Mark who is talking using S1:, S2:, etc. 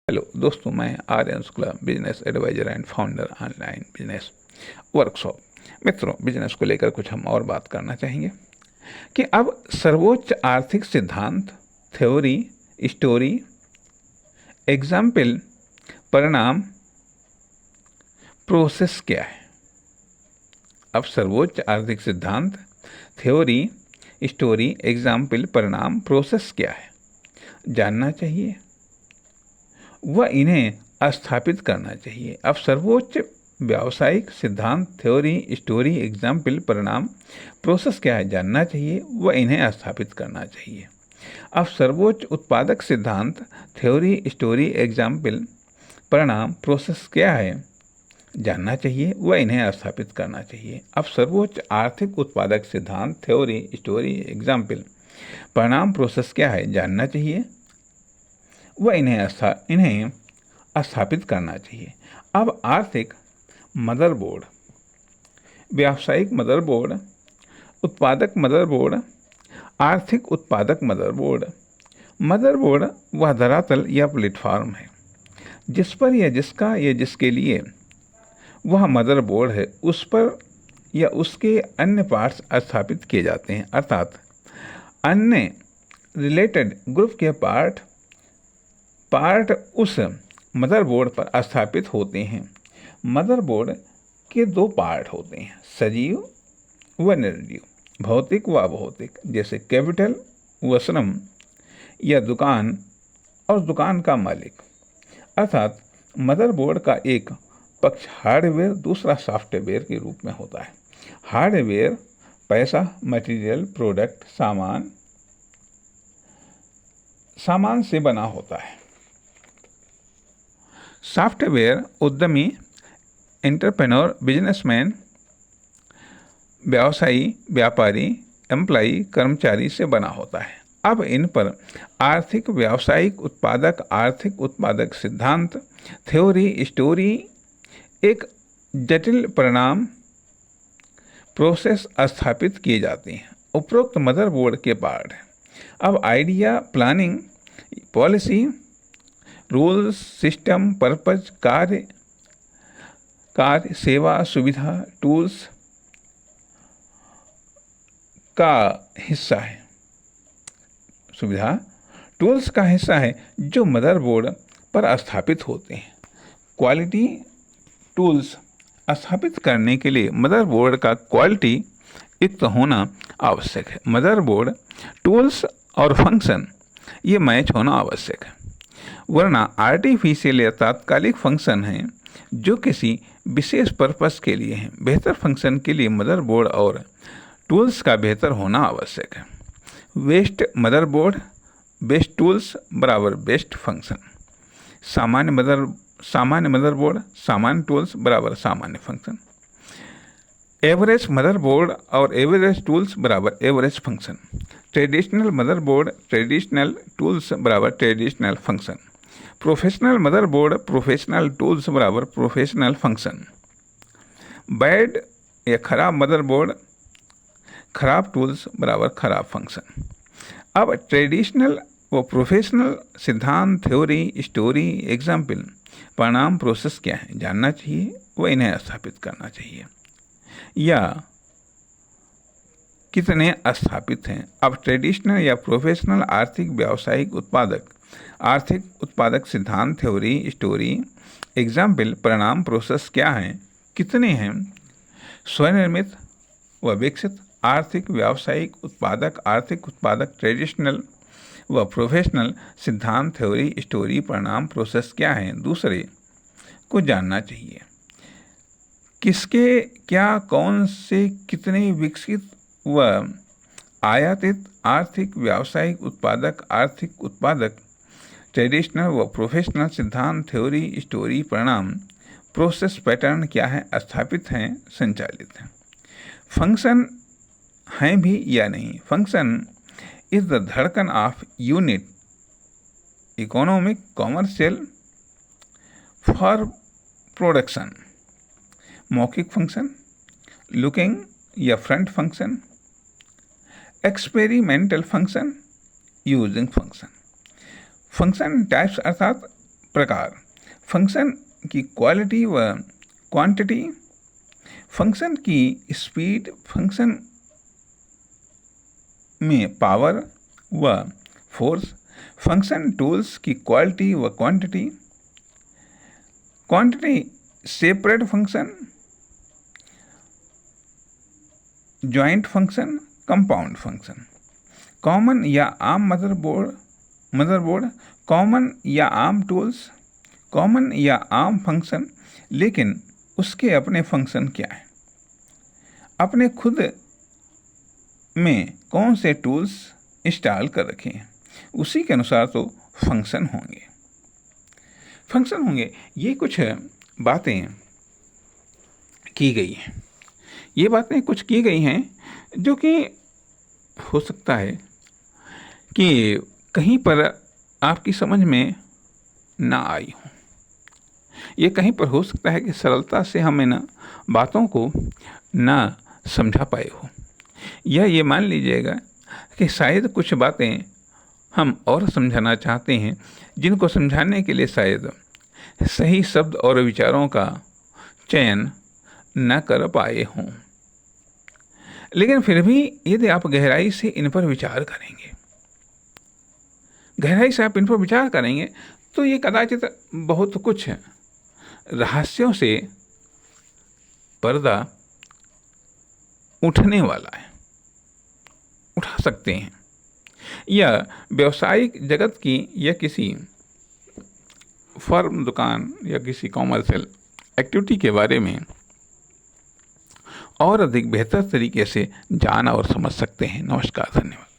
S1: Hello दोस्तों, मैं Aryan Shukla, business advisor and founder online business workshop. मित्रों, बिजनेस को लेकर कुछ हम और बात करना चाहेंगे कि अब सर्वोच्च आर्थिक सिद्धांत, थ्योरी, स्टोरी, एग्जाम्पल, परिणाम, प्रोसेस क्या है। अब सर्वोच्च आर्थिक सिद्धांत, थ्योरी, स्टोरी, एग्जाम्पल, परिणाम, प्रोसेस क्या है जानना चाहिए, वह इन्हें स्थापित करना चाहिए। अब सर्वोच्च व्यावसायिक सिद्धांत, थ्योरी, स्टोरी, एग्जाम्पल, परिणाम, प्रोसेस क्या है जानना चाहिए, वह इन्हें स्थापित करना चाहिए। अब सर्वोच्च उत्पादक सिद्धांत, थ्योरी, स्टोरी, एग्जाम्पल, परिणाम, प्रोसेस क्या है जानना चाहिए, वह इन्हें स्थापित करना चाहिए। अब सर्वोच्च आर्थिक उत्पादक सिद्धांत, थ्योरी, स्टोरी, एग्जाम्पल, परिणाम, प्रोसेस क्या है जानना चाहिए, वह इन्हें स्थापित करना चाहिए। अब आर्थिक मदरबोर्ड, व्यावसायिक मदरबोर्ड, उत्पादक मदरबोर्ड, आर्थिक उत्पादक मदरबोर्ड। मदरबोर्ड वह धरातल या प्लेटफॉर्म है जिस पर या जिसका या जिसके लिए वह मदरबोर्ड है, उस पर या उसके अन्य पार्ट्स स्थापित किए जाते हैं, अर्थात अन्य रिलेटेड ग्रुप के पार्ट उस मदरबोर्ड पर स्थापित होते हैं। मदरबोर्ड के दो पार्ट होते हैं, सजीव व निर्जीव, भौतिक व अभौतिक। जैसे कैपिटल व श्रम, या दुकान और दुकान का मालिक। अर्थात मदरबोर्ड का एक पक्ष हार्डवेयर, दूसरा सॉफ्टवेयर के रूप में होता है। हार्डवेयर पैसा, मटेरियल, प्रोडक्ट, सामान से बना होता है। सॉफ्टवेयर उद्यमी, एंटरप्रेन्योर, बिजनेसमैन, व्यवसायी, व्यापारी, एम्प्लॉई, कर्मचारी से बना होता है। अब इन पर आर्थिक व्यावसायिक आर्थिक उत्पादक सिद्धांत, थ्योरी, स्टोरी, एक जटिल परिणाम, प्रोसेस स्थापित किए जाते हैं। उपरोक्त मदरबोर्ड के पार्ट हैं। अब idea, planning, policy, rules, system, purpose, कार्य, सेवा, सुविधा, टूल्स का हिस्सा है। टूल्स का हिस्सा है जो मदरबोर्ड पर स्थापित होते हैं। क्वालिटी टूल्स स्थापित करने के लिए मदरबोर्ड का क्वालिटी युक्त होना आवश्यक है। मदरबोर्ड, टूल्स और फंक्शन ये मैच होना आवश्यक है, वरना आर्टिफिशियल या तात्कालिक फंक्शन हैं जो किसी विशेष पर्पस के लिए हैं। बेहतर फंक्शन के लिए मदरबोर्ड और टूल्स का बेहतर होना आवश्यक है। बेस्ट मदरबोर्ड, बेस्ट टूल्स बराबर बेस्ट फंक्शन। सामान्य मदरबोर्ड, सामान्य टूल्स बराबर सामान्य फंक्शन। एवरेज मदरबोर्ड और एवरेज टूल्स बराबर average function. Traditional motherboard, traditional tools बराबर traditional function. Professional motherboard, professional tools बराबर प्रोफेशनल फंक्शन। बैड या खराब मदरबोर्ड, खराब टूल्स बराबर खराब फंक्शन। अब ट्रेडिशनल व प्रोफेशनल सिद्धांत, थ्योरी, स्टोरी, एग्जाम्पल, परिणाम, प्रोसेस क्या है जानना चाहिए, व इन्हें स्थापित करना चाहिए या कितने स्थापित हैं। अब ट्रेडिशनल या प्रोफेशनल आर्थिक व्यावसायिक आर्थिक उत्पादक सिद्धांत, थ्योरी, स्टोरी, एग्जाम्पल, परिणाम, प्रोसेस क्या हैं, कितने हैं। स्वनिर्मित व विकसित आर्थिक व्यावसायिक आर्थिक उत्पादक ट्रेडिशनल व प्रोफेशनल सिद्धांत, थ्योरी, स्टोरी, परिणाम, प्रोसेस क्या हैं, दूसरे को जानना चाहिए। किसके क्या, कौन से, कितने विकसित व आयातित आर्थिक व्यावसायिक आर्थिक उत्पादक ट्रेडिशनल व प्रोफेशनल सिद्धांत, थ्योरी, स्टोरी, परिणाम, प्रोसेस पैटर्न क्या है, स्थापित हैं, संचालित हैं। फंक्शन हैं भी या नहीं। फंक्शन इज द धड़कन of unit economic commercial for production. मौखिक फंक्शन, लुकिंग या front function, experimental function, using function. Function types अर्थात प्रकार, फंक्शन की क्वालिटी व क्वांटिटी, फंक्शन की स्पीड, फंक्शन में पावर व फोर्स, फंक्शन टूल्स की क्वालिटी व quantity, quantity separate function, joint function, compound function, common या आम मदरबोर्ड, कॉमन या आम टूल्स, कॉमन या आम फंक्शन, लेकिन उसके अपने फंक्शन क्या है, अपने खुद में कौन से टूल्स इंस्टॉल कर रखे हैं, उसी के अनुसार तो फंक्शन होंगे। ये कुछ बातें की गई हैं, ये बातें कुछ की गई हैं जो कि हो सकता है कि कहीं पर आपकी समझ में ना आई हो, ये कहीं पर हो सकता है कि सरलता से हम इन बातों को ना समझा पाए हो, या ये मान लीजिएगा कि शायद कुछ बातें हम और समझाना चाहते हैं जिनको समझाने के लिए शायद सही शब्द और विचारों का चयन न कर पाए हों। लेकिन फिर भी यदि आप गहराई से इन पर विचार करेंगे, तो ये कदाचित बहुत कुछ रहस्यों से पर्दा उठने वाला है, उठा सकते हैं, या व्यवसायिक जगत की या किसी फर्म, दुकान या किसी कॉमर्शियल एक्टिविटी के बारे में और अधिक बेहतर तरीके से जान और समझ सकते हैं। नमस्कार, धन्यवाद।